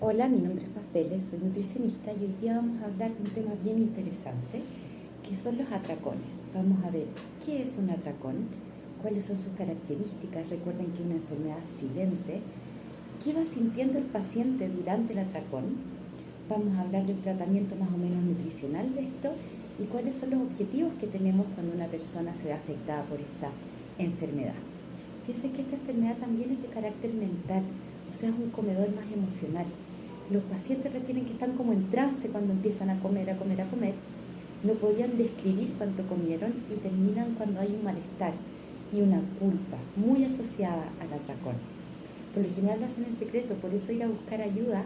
Hola, mi nombre es Papeles, soy nutricionista y hoy día vamos a hablar de un tema bien interesante, que son los atracones. Vamos a ver qué es un atracón, cuáles son sus características, recuerden que es una enfermedad silente, qué va sintiendo el paciente durante el atracón. Vamos a hablar del tratamiento más o menos nutricional de esto y cuáles son los objetivos que tenemos cuando una persona se ve afectada por esta enfermedad. Fíjense que esta enfermedad también es de carácter mental, o sea, es un comedor más emocional. Los pacientes refieren que están como en trance cuando empiezan a comer, a comer, a comer. No podrían describir cuánto comieron y terminan cuando hay un malestar y una culpa muy asociada al atracón. Por lo general lo hacen en secreto, por eso ir a buscar ayuda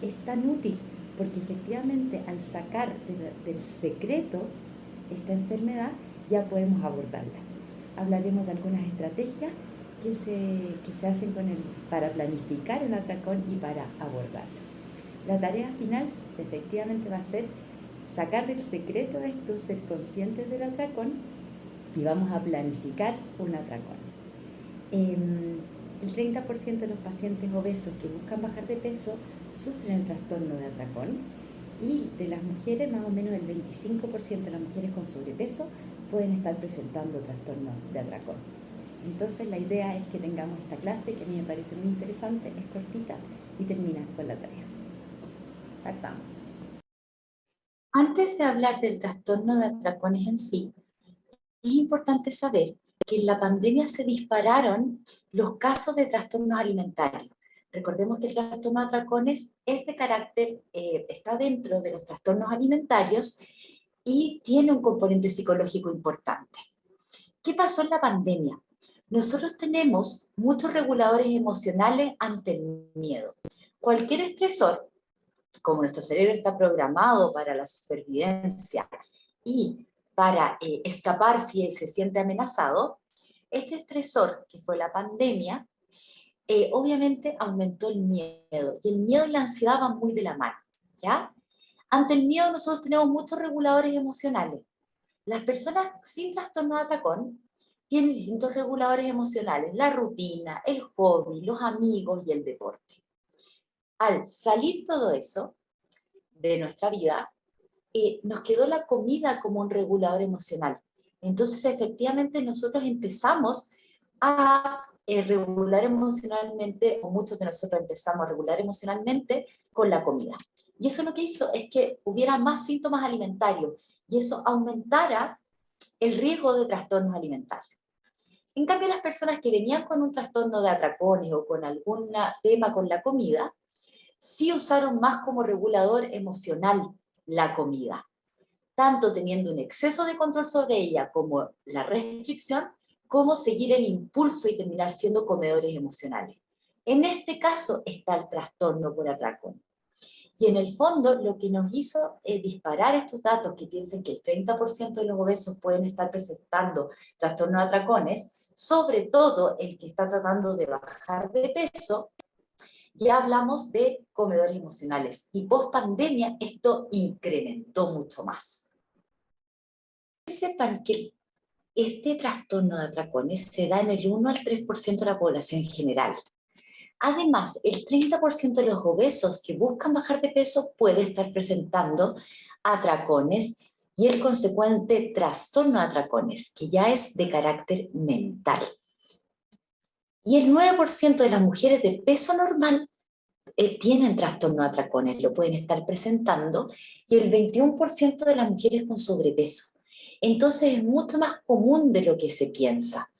es tan útil, porque efectivamente al sacar del secreto esta enfermedad ya podemos abordarla. Hablaremos de algunas estrategias que se hacen para planificar el atracón y para abordarlo. La tarea final efectivamente va a ser sacar del secreto esto, ser conscientes del atracón y vamos a planificar un atracón. El 30% de los pacientes obesos que buscan bajar de peso sufren el trastorno de atracón y de las mujeres, más o menos el 25% de las mujeres con sobrepeso pueden estar presentando trastorno de atracón. Entonces la idea es que tengamos esta clase que a mí me parece muy interesante, es cortita y termina con la tarea. Partamos. Antes de hablar del trastorno de atracones en sí, es importante saber que en la pandemia se dispararon los casos de trastornos alimentarios. Recordemos que el trastorno de atracones es de carácter, está dentro de los trastornos alimentarios y tiene un componente psicológico importante. ¿Qué pasó en la pandemia? Nosotros tenemos muchos reguladores emocionales ante el miedo. Cualquier estresor, como nuestro cerebro está programado para la supervivencia y para escapar si se siente amenazado, este estresor, que fue la pandemia, obviamente aumentó el miedo. Y el miedo y la ansiedad van muy de la mano, ¿ya? Ante el miedo nosotros tenemos muchos reguladores emocionales. Las personas sin trastorno de atracón tienen distintos reguladores emocionales, la rutina, el hobby, los amigos y el deporte. Al salir todo eso de nuestra vida, nos quedó la comida como un regulador emocional. Entonces, efectivamente, nosotros empezamos a regular emocionalmente, o muchos de nosotros empezamos a regular emocionalmente con la comida. Y eso lo que hizo es que hubiera más síntomas alimentarios y eso aumentara el riesgo de trastornos alimentarios. En cambio, las personas que venían con un trastorno de atracones o con algún tema con la comida, sí usaron más como regulador emocional la comida, tanto teniendo un exceso de control sobre ella como la restricción, como seguir el impulso y terminar siendo comedores emocionales. En este caso está el trastorno por atracón. Y en el fondo lo que nos hizo disparar estos datos, que piensen que el 30% de los obesos pueden estar presentando trastorno de atracones, sobre todo el que está tratando de bajar de peso, ya hablamos de comedores emocionales. Y post pandemia esto incrementó mucho más. Sepan que este trastorno de atracones se da en el 1 al 3% de la población general. Además, el 30% de los obesos que buscan bajar de peso puede estar presentando atracones y el consecuente trastorno de atracones, que ya es de carácter mental. Y el 9% de las mujeres de peso normal tienen trastorno de atracones, lo pueden estar presentando, y el 21% de las mujeres con sobrepeso. Entonces es mucho más común de lo que se piensa.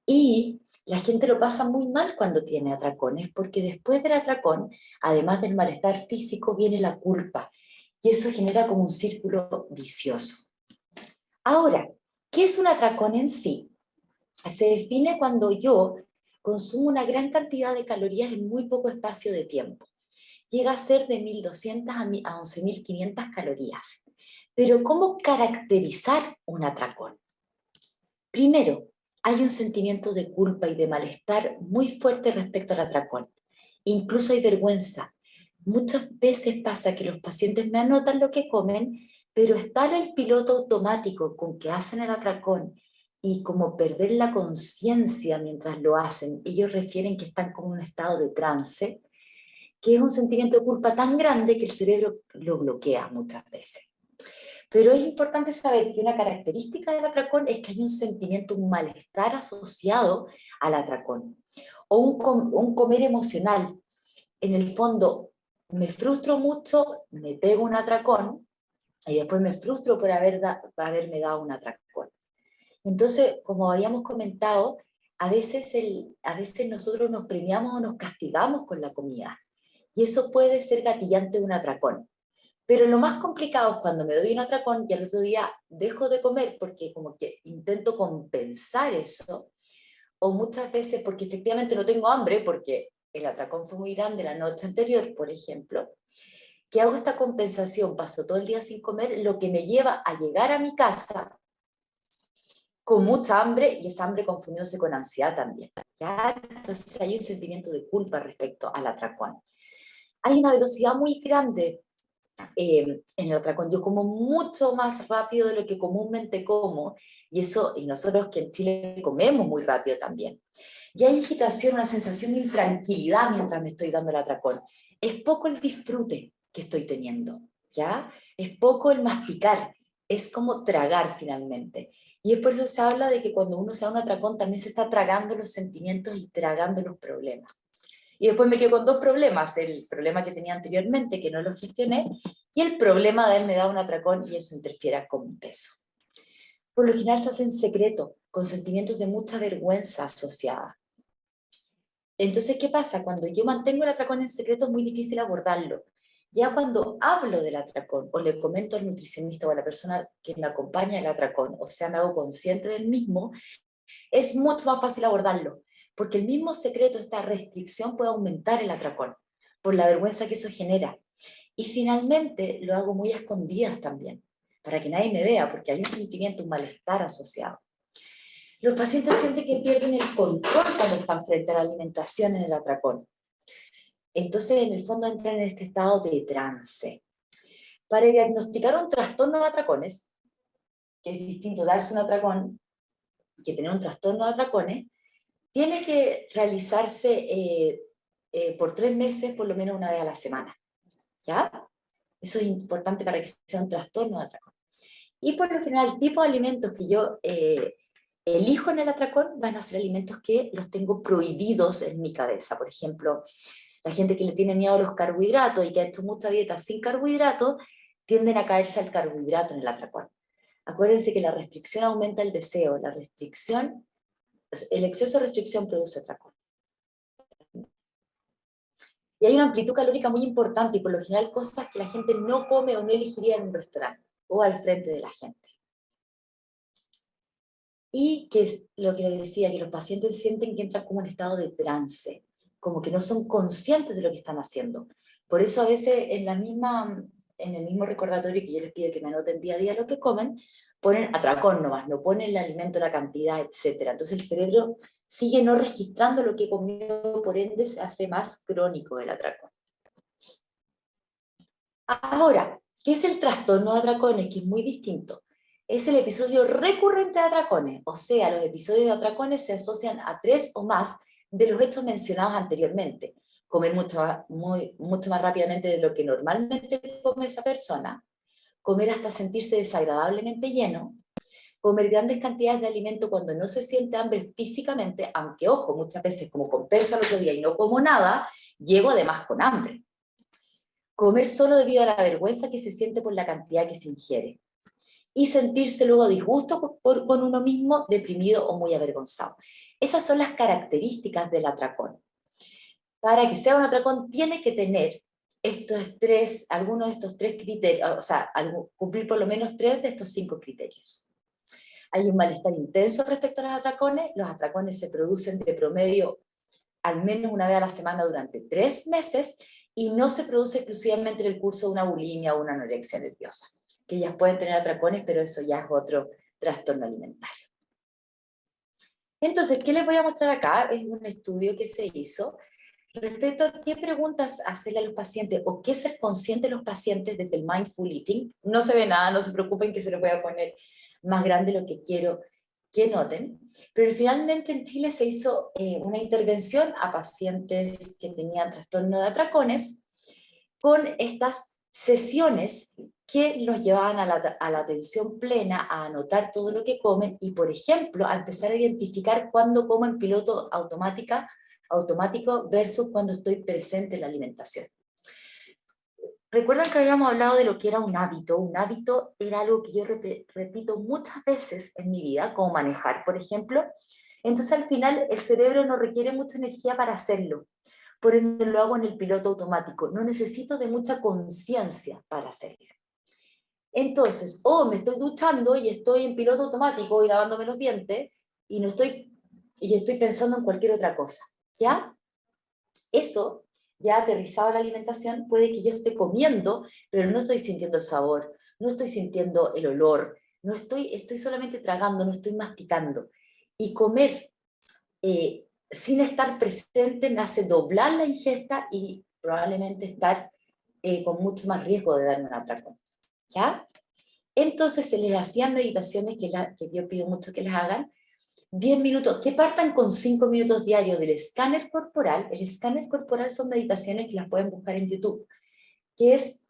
Y la gente lo pasa muy mal cuando tiene atracones, porque después del atracón, además del malestar físico, viene la culpa. Y eso genera como un círculo vicioso. Ahora, ¿qué es un atracón en sí? Se define cuando yo consumo una gran cantidad de calorías en muy poco espacio de tiempo. Llega a ser de 1.200 a 11.500 calorías. Pero ¿cómo caracterizar un atracón? Primero, hay un sentimiento de culpa y de malestar muy fuerte respecto al atracón. Incluso hay vergüenza. Muchas veces pasa que los pacientes me anotan lo que comen, pero está en el piloto automático con que hacen el atracón y como perder la conciencia mientras lo hacen. Ellos refieren que están como en un estado de trance que es un sentimiento de culpa tan grande que el cerebro lo bloquea muchas veces. Pero es importante saber que una característica del atracón es que hay un sentimiento, un malestar asociado al atracón, o un comer emocional. En el fondo, me frustro mucho, me pego un atracón, y después me frustro por haberme dado un atracón. Entonces, como habíamos comentado, a veces nosotros nos premiamos o nos castigamos con la comida, y eso puede ser gatillante de un atracón. Pero lo más complicado es cuando me doy un atracón y al otro día dejo de comer porque como que intento compensar eso, o muchas veces porque efectivamente no tengo hambre porque el atracón fue muy grande la noche anterior, por ejemplo, que hago esta compensación, paso todo el día sin comer, lo que me lleva a llegar a mi casa con mucha hambre y esa hambre confundiéndose con ansiedad también. ¿Ya? Entonces hay un sentimiento de culpa respecto al atracón. Hay una velocidad muy grande en el atracón. Yo como mucho más rápido de lo que comúnmente como, y nosotros que en Chile comemos muy rápido también. Y hay agitación, una sensación de intranquilidad mientras me estoy dando el atracón. Es poco el disfrute que estoy teniendo, ¿ya? Es poco el masticar, es como tragar finalmente. Y es por eso se habla de que cuando uno se da un atracón también se está tragando los sentimientos y tragando los problemas. Y después me quedo con dos problemas, el problema que tenía anteriormente, que no lo gestioné, y el problema de haberme dado un atracón y eso interfiera con mi peso. Por lo general se hace en secreto, con sentimientos de mucha vergüenza asociada. Entonces, ¿qué pasa? Cuando yo mantengo el atracón en secreto es muy difícil abordarlo. Ya cuando hablo del atracón o le comento al nutricionista o a la persona que me acompaña el atracón, o sea, me hago consciente del mismo, es mucho más fácil abordarlo, porque el mismo secreto, esta restricción puede aumentar el atracón, por la vergüenza que eso genera. Y finalmente lo hago muy a escondidas también, para que nadie me vea, porque hay un sentimiento, un malestar asociado. Los pacientes sienten que pierden el control cuando están frente a la alimentación en el atracón. Entonces, en el fondo entran en este estado de trance. Para diagnosticar un trastorno de atracones, que es distinto darse un atracón que tener un trastorno de atracones, tiene que realizarse por 3 meses, por lo menos una vez a la semana. ¿Ya? Eso es importante para que sea un trastorno de atracón. Y por lo general, el tipo de alimentos que yo elijo en el atracón van a ser alimentos que los tengo prohibidos en mi cabeza. Por ejemplo, la gente que le tiene miedo a los carbohidratos y que ha hecho mucha dieta sin carbohidratos, tienden a caerse al carbohidrato en el atracón. Acuérdense que la restricción aumenta el deseo, el exceso de restricción produce atracón. Y hay una amplitud calórica muy importante y por lo general cosas que la gente no come o no elegiría en un restaurante o al frente de la gente. Y que lo que les decía, que los pacientes sienten que entran como en estado de trance, como que no son conscientes de lo que están haciendo. Por eso a veces en el mismo recordatorio que yo les pido que me anoten día a día lo que comen, ponen atracón nomás, no ponen el alimento, la cantidad, etc. Entonces el cerebro sigue no registrando lo que comió, por ende se hace más crónico el atracón. Ahora, ¿qué es el trastorno de atracones? Que es muy distinto. Es el episodio recurrente de atracones, o sea, los episodios de atracones se asocian a 3 o más de los hechos mencionados anteriormente. Comer mucho más rápidamente de lo que normalmente come esa persona, comer hasta sentirse desagradablemente lleno, comer grandes cantidades de alimento cuando no se siente hambre físicamente, aunque ojo, muchas veces como compenso al otro día y no como nada, llego además con hambre. Comer solo debido a la vergüenza que se siente por la cantidad que se ingiere. Y sentirse luego disgusto con uno mismo, deprimido o muy avergonzado. Esas son las características del atracón. Para que sea un atracón tiene que tener algunos de estos 3 criterios, o sea, cumplir por lo menos 3 de estos 5 criterios. Hay un malestar intenso respecto a los atracones se producen de promedio al menos una vez a la semana durante 3 meses y no se produce exclusivamente en el curso de una bulimia o una anorexia nerviosa, que ellas pueden tener atracones, pero eso ya es otro trastorno alimentario. Entonces, ¿qué les voy a mostrar acá? Es un estudio que se hizo respecto a qué preguntas hacerle a los pacientes o qué ser consciente de los pacientes desde el mindful eating. No se ve nada, no se preocupen que se los voy a poner más grande lo que quiero que noten, pero finalmente en Chile se hizo una intervención a pacientes que tenían trastorno de atracones con estas sesiones que los llevaban a la atención plena, a anotar todo lo que comen y, por ejemplo, a empezar a identificar cuándo como en piloto automático versus cuando estoy presente en la alimentación. Recuerdan que habíamos hablado de lo que era un hábito. Un hábito era algo que yo repito muchas veces en mi vida, como manejar, por ejemplo. Entonces al final el cerebro no requiere mucha energía para hacerlo. Por ende lo hago en el piloto automático. No necesito de mucha conciencia para hacerlo. Entonces, me estoy duchando y estoy en piloto automático y lavándome los dientes y no estoy, y estoy pensando en cualquier otra cosa. ¿Ya? Eso, ya aterrizado a la alimentación, puede que yo esté comiendo, pero no estoy sintiendo el sabor, no estoy sintiendo el olor, no estoy solamente tragando, no estoy masticando. Y comer sin estar presente me hace doblar la ingesta y probablemente estar con mucho más riesgo de darme un atracón. ¿Ya? Entonces se les hacían meditaciones que yo pido mucho que les hagan, 10 minutos, que partan con 5 minutos diarios del escáner corporal. El escáner corporal son meditaciones que las pueden buscar en YouTube, que es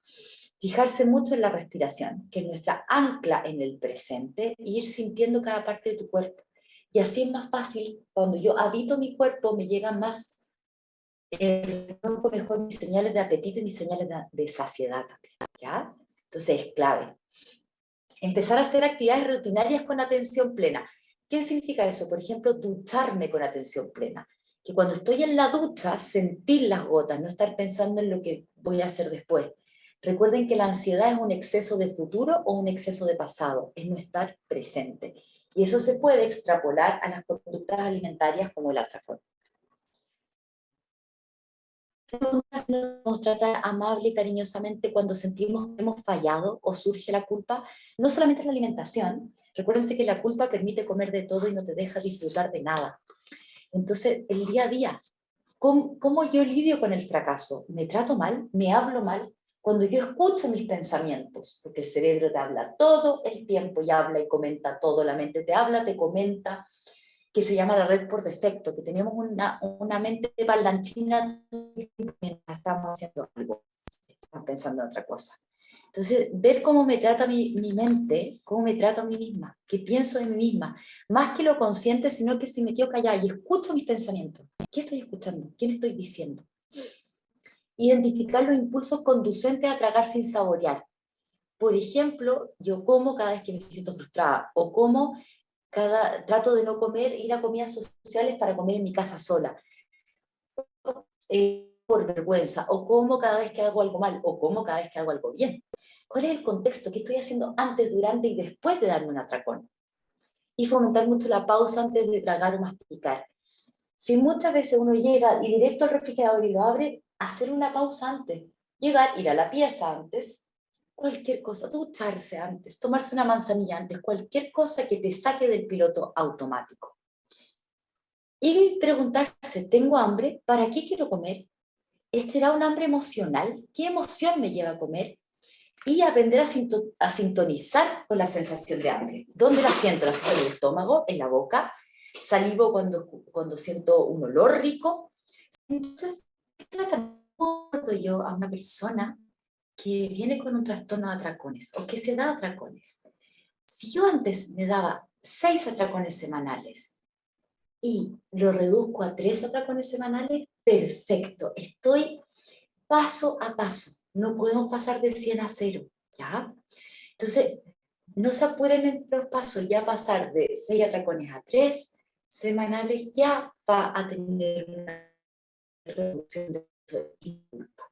fijarse mucho en la respiración, que es nuestra ancla en el presente, e ir sintiendo cada parte de tu cuerpo. Y así es más fácil, cuando yo habito mi cuerpo, me llegan más, reconozco mejor mis señales de apetito y mis señales de saciedad también, ¿ya? Entonces es clave. Empezar a hacer actividades rutinarias con atención plena. ¿Qué significa eso? Por ejemplo, ducharme con atención plena. Que cuando estoy en la ducha, sentir las gotas, no estar pensando en lo que voy a hacer después. Recuerden que la ansiedad es un exceso de futuro o un exceso de pasado, es no estar presente. Y eso se puede extrapolar a las conductas alimentarias como el atracón. Nos tratar amable y cariñosamente cuando sentimos que hemos fallado o surge la culpa, no solamente en la alimentación. Recuérdense que la culpa permite comer de todo y no te deja disfrutar de nada. Entonces, el día a día, ¿cómo yo lidio con el fracaso? ¿Me trato mal? ¿Me hablo mal? Cuando yo escucho mis pensamientos, porque el cerebro te habla todo el tiempo y habla y comenta todo, la mente te habla, te comenta, que se llama la red por defecto, que tenemos una mente parlanchina mientras estamos haciendo algo, estamos pensando en otra cosa. Entonces, ver cómo me trata mi mente, cómo me trato a mí misma, qué pienso de mí misma, más que lo consciente, sino que si me quedo callada y escucho mis pensamientos, ¿qué estoy escuchando? ¿Qué me estoy diciendo? Identificar los impulsos conducentes a tragar sin saborear. Por ejemplo, yo como cada vez que me siento frustrada, o como trato de no comer, ir a comidas sociales para comer en mi casa sola, por vergüenza, o como cada vez que hago algo mal, o como cada vez que hago algo bien. ¿Cuál es el contexto? ¿Qué estoy haciendo antes, durante y después de darme un atracón? Y fomentar mucho la pausa antes de tragar o masticar. Si muchas veces uno llega y directo al refrigerador y lo abre, hacer una pausa antes. Llegar, ir a la pieza antes, cualquier cosa, ducharse antes, tomarse una manzanilla antes, cualquier cosa que te saque del piloto automático. Y preguntarse, ¿tengo hambre? ¿Para qué quiero comer? ¿Será un hambre emocional? ¿Qué emoción me lleva a comer? Y aprender a sintonizar con la sensación de hambre. ¿Dónde la siento? ¿La siento en el estómago? ¿En la boca? ¿Salivo cuando siento un olor rico? Entonces, ¿cómo abordo yo a una persona que viene con un trastorno de atracones o que se da atracones? Si yo antes me daba 6 atracones semanales y lo reduzco a 3 atracones semanales, perfecto, estoy paso a paso, no podemos pasar de 100 a 0, ¿ya? Entonces, no se apuren entre los pasos, ya pasar de 6 atracones a 3 semanales ya va a tener una reducción de peso y culpa.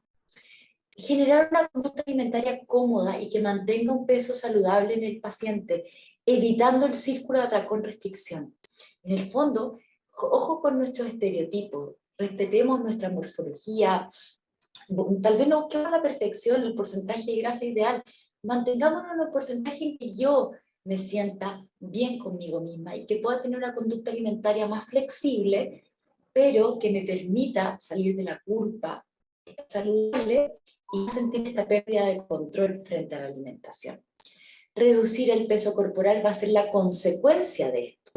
Generar una conducta alimentaria cómoda y que mantenga un peso saludable en el paciente, evitando el círculo de atracón-restricción. En el fondo, ojo con nuestros estereotipos, respetemos nuestra morfología, tal vez no busquemos la perfección, el porcentaje de grasa ideal, mantengámonos en el porcentaje en que yo me sienta bien conmigo misma y que pueda tener una conducta alimentaria más flexible, pero que me permita salir de la culpa, saludable y sentir esta pérdida de control frente a la alimentación. reducir el peso corporal va a ser la consecuencia de esto.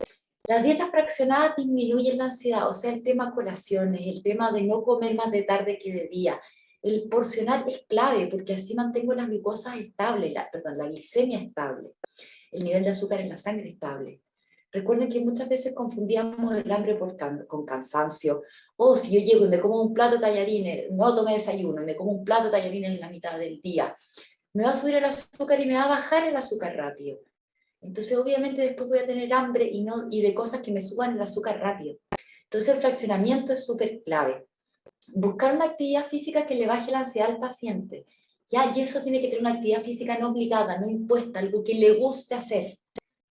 Las dietas fraccionadas disminuyen la ansiedad, o sea, el tema colaciones, el tema de no comer más de tarde que de día. El porcionar es clave porque así mantengo las glucosas estables, la glicemia estable, el nivel de azúcar en la sangre estable. Recuerden que muchas veces confundíamos el hambre con cansancio. O si yo llego y me como un plato de tallarines, no tomé desayuno, y me como un plato de tallarines en la mitad del día, me va a subir el azúcar y me va a bajar el azúcar rápido. Entonces obviamente después voy a tener hambre y de cosas que me suban el azúcar rápido. Entonces el fraccionamiento es súper clave. Buscar una actividad física que le baje la ansiedad al paciente. ¿Ya? Y eso tiene que tener una actividad física no obligada, no impuesta, algo que le guste hacer.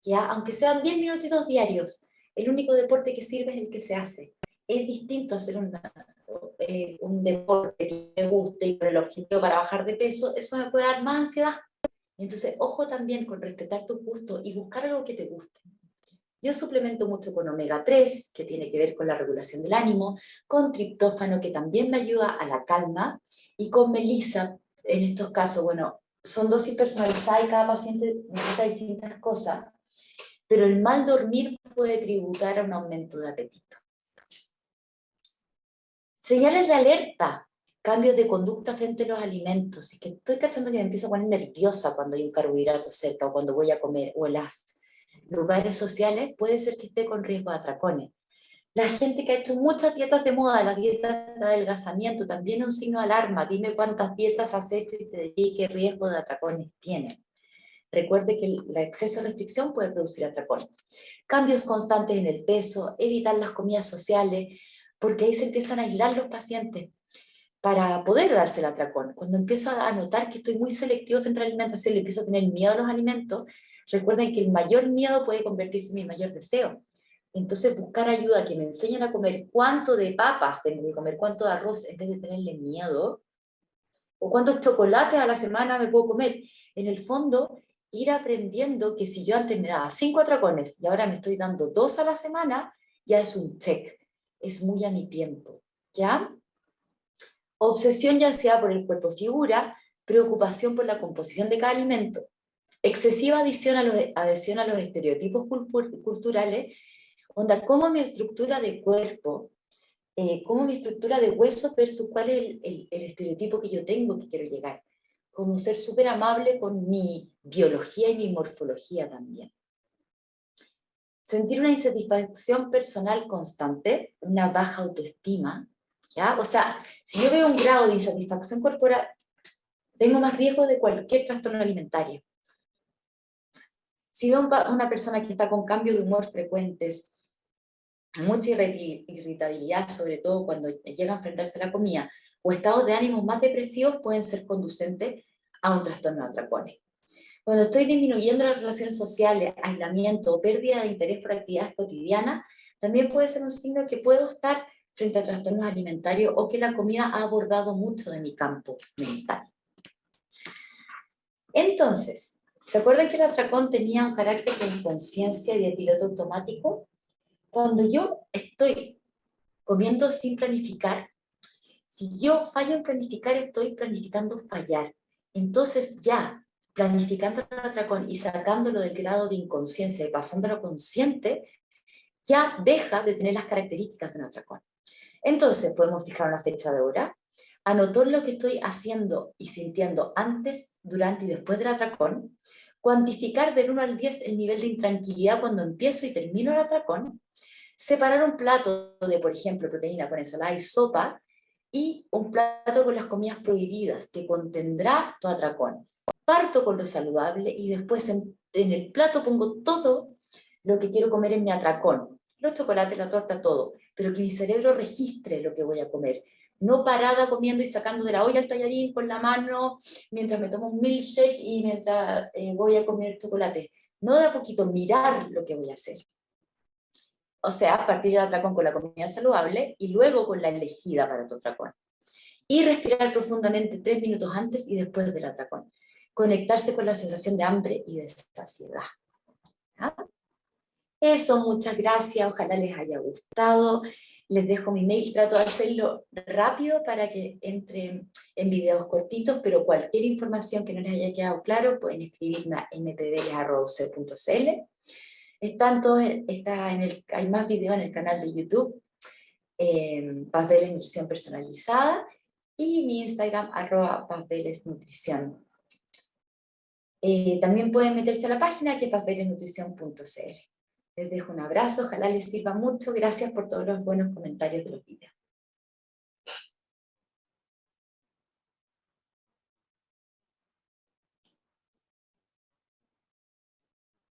¿Ya? Aunque sean 10 minutitos diarios, el único deporte que sirve es el que se hace. Es distinto hacer un deporte que me guste y con el objetivo para bajar de peso, eso me puede dar más ansiedad. Entonces, ojo también con respetar tus gustos y buscar algo que te guste. Yo suplemento mucho con omega 3, que tiene que ver con la regulación del ánimo, con triptófano, que también me ayuda a la calma, y con melisa, en estos casos, bueno, son dosis personalizadas y cada paciente necesita distintas cosas, pero el mal dormir puede tributar a un aumento de apetito. Señales de alerta, cambios de conducta frente a los alimentos. Es que estoy cachando que me empiezo a poner nerviosa cuando hay un carbohidrato cerca o cuando voy a comer, o en los lugares sociales, puede ser que esté con riesgo de atracones. La gente que ha hecho muchas dietas de moda, las dietas de adelgazamiento, también es un signo de alarma. Dime cuántas dietas has hecho y te diré qué riesgo de atracones tiene. Recuerde que el exceso de restricción puede producir atracones. Cambios constantes en el peso, evitar las comidas sociales, porque ahí se empiezan a aislar los pacientes para poder darse el atracón. Cuando empiezo a notar que estoy muy selectivo frente a la alimentación y empiezo a tener miedo a los alimentos, recuerden que el mayor miedo puede convertirse en mi mayor deseo. Entonces buscar ayuda, que me enseñen a comer cuánto de papas tengo que comer, cuánto de arroz, en vez de tenerle miedo, o cuántos chocolates a la semana me puedo comer. En el fondo, ir aprendiendo que si yo antes me daba 5 atracones y ahora me estoy dando 2 a la semana, ya es un check, es muy a mi tiempo, ¿ya? Obsesión y ansiedad por el cuerpo figura, preocupación por la composición de cada alimento, excesiva adhesión a los estereotipos culturales, onda, cómo mi estructura de cuerpo, cómo mi estructura de hueso versus cuál es el estereotipo que yo tengo que quiero llegar. Como ser súper amable con mi biología y mi morfología también. Sentir una insatisfacción personal constante, una baja autoestima, ¿ya? O sea, si yo veo un grado de insatisfacción corporal, tengo más riesgo de cualquier trastorno alimentario. Si veo una persona que está con cambios de humor frecuentes, mucha irritabilidad, sobre todo cuando llega a enfrentarse a la comida, o estados de ánimo más depresivos, pueden ser conducentes a un trastorno de atracones. Cuando estoy disminuyendo las relaciones sociales, aislamiento o pérdida de interés por actividades cotidianas, también puede ser un signo que puedo estar frente a trastornos alimentarios o que la comida ha abordado mucho de mi campo mental. Entonces, ¿se acuerdan que el atracón tenía un carácter de inconsciencia y de piloto automático? Cuando yo estoy comiendo sin planificar, si yo fallo en planificar, estoy planificando fallar. Entonces ya, planificando el atracón y sacándolo del grado de inconsciencia y pasándolo a consciente, ya deja de tener las características de un atracón. Entonces podemos fijar una fecha de hora, anotar lo que estoy haciendo y sintiendo antes, durante y después del atracón, cuantificar del 1 al 10 el nivel de intranquilidad cuando empiezo y termino el atracón, separar un plato de, por ejemplo, proteína con ensalada y sopa, y un plato con las comidas prohibidas que contendrá tu atracón. Parto con lo saludable y después en el plato pongo todo lo que quiero comer en mi atracón. Los chocolates, la torta, todo. Pero que mi cerebro registre lo que voy a comer. No parada comiendo y sacando de la olla el tallarín con la mano, mientras me tomo un milkshake y mientras voy a comer chocolate. No de a poquito, mirar lo que voy a hacer. O sea, partir el atracón con la comida saludable y luego con la elegida para tu atracón. Y respirar profundamente 3 minutos antes y después del atracón. Conectarse con la sensación de hambre y de saciedad. ¿Ah? Eso, muchas gracias, ojalá les haya gustado. Les dejo mi mail, trato de hacerlo rápido para que entre en videos cortitos, pero cualquier información que no les haya quedado claro pueden escribirme a mpdl.uc.cl. Hay más videos en el canal de YouTube, Paz Vélez Nutrición Personalizada, y mi Instagram, @PazVélezNutrición. También pueden meterse a la página que es pazveleznutrición.cl. Les dejo un abrazo, ojalá les sirva mucho. Gracias por todos los buenos comentarios de los videos.